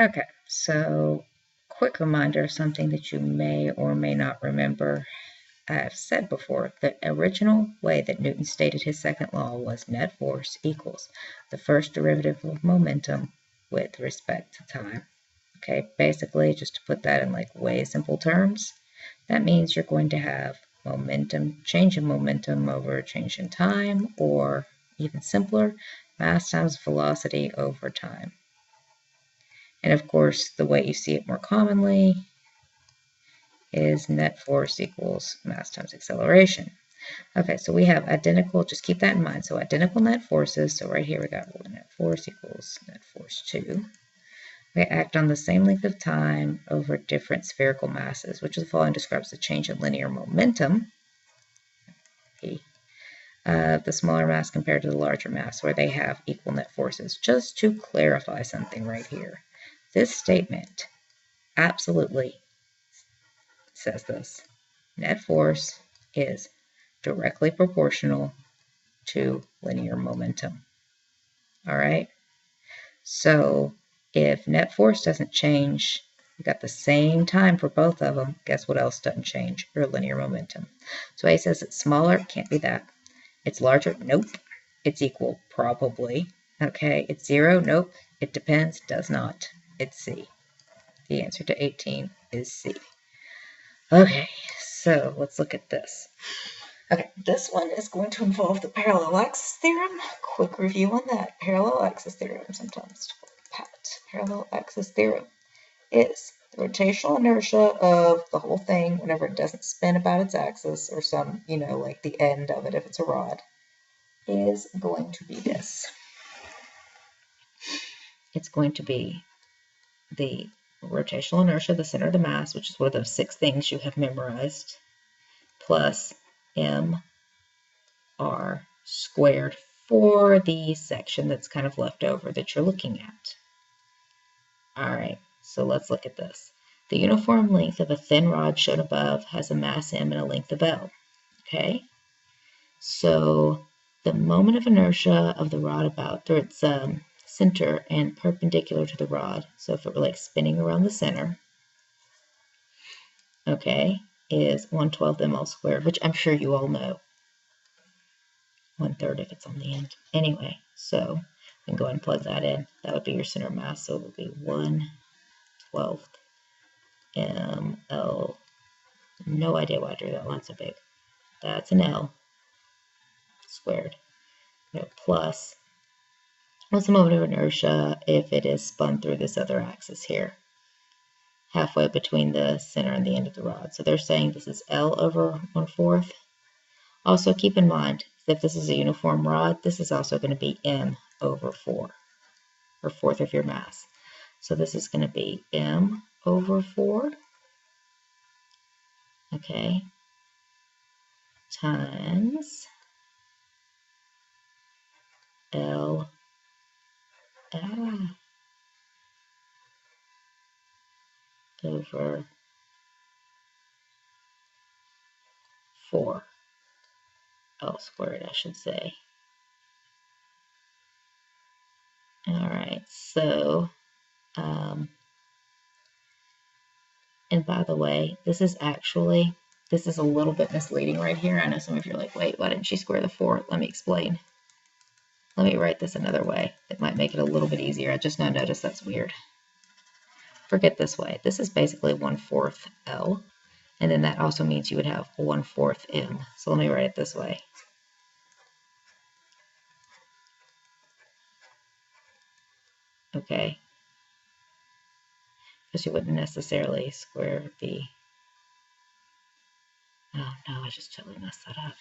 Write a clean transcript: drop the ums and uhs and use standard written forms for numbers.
Okay, so quick reminder of something that you may or may not remember. I've said before, the original way that Newton stated his second law was net force equals the first derivative of momentum with respect to time. Okay, basically, just to put that in like way simple terms, that means you're going to have momentum, change in momentum over change in time, or even simpler, mass times velocity over time. And of course, the way you see it more commonly is net force equals mass times acceleration. Okay, so we have identical, just keep that in mind. So identical net forces, so right here we got net force equals net force 2. They act on the same length of time over different spherical masses, which the following describes the change in linear momentum, P, the smaller mass compared to the larger mass, where they have equal net forces. Just to clarify something right here, this statement absolutely says this. Net force is directly proportional to linear momentum. All right? So if net force doesn't change, you got the same time for both of them. Guess what else doesn't change? Your linear momentum. So A says it's smaller. Can't be that. It's larger. Nope. It's equal. Probably. Okay. It's 0. Nope. It depends. Does not. It's C. The answer to 18 is C. Okay, so let's look at this. Okay, this one is going to involve the parallel axis theorem. Quick review on that. Parallel axis theorem, sometimes called PAT. Parallel axis theorem is the rotational inertia of the whole thing whenever it doesn't spin about its axis, or some, like the end of it if it's a rod, is going to be this. It's going to be the rotational inertia of the center of the mass, which is one of those 6 things you have memorized, plus m r squared for the section that's kind of left over that you're looking at. All right, so let's look at this. The uniform length of a thin rod shown above has a mass m and a length of L. Okay, so the moment of inertia of the rod about through its center and perpendicular to the rod, so if it were like spinning around the center, okay, is 1/12 ml squared, which I'm sure you all know. 1/3 if it's on the end. Anyway, so we can go ahead and plug that in. That would be your center mass, so it would be 1/12 ml. No idea why I drew that line so big. That's an L squared. Plus, what's the moment of inertia if it is spun through this other axis here? Halfway between the center and the end of the rod. So they're saying this is L over 1/4. Also keep in mind, if this is a uniform rod, this is also going to be m over 4, or 1/4 of your mass. So this is going to be m over 4, okay, times L over 4, L squared, I should say. All right, so, and by the way, this is a little bit misleading right here. I know some of you are like, wait, why didn't she square the 4? Let me explain. Let me write this another way. It might make it a little bit easier. I just now noticed that's weird. Forget this way. This is basically 1/4 L, and then that also means you would have 1/4 M. So let me write it this way. Okay, because you wouldn't necessarily square the, oh no, I just totally messed that up.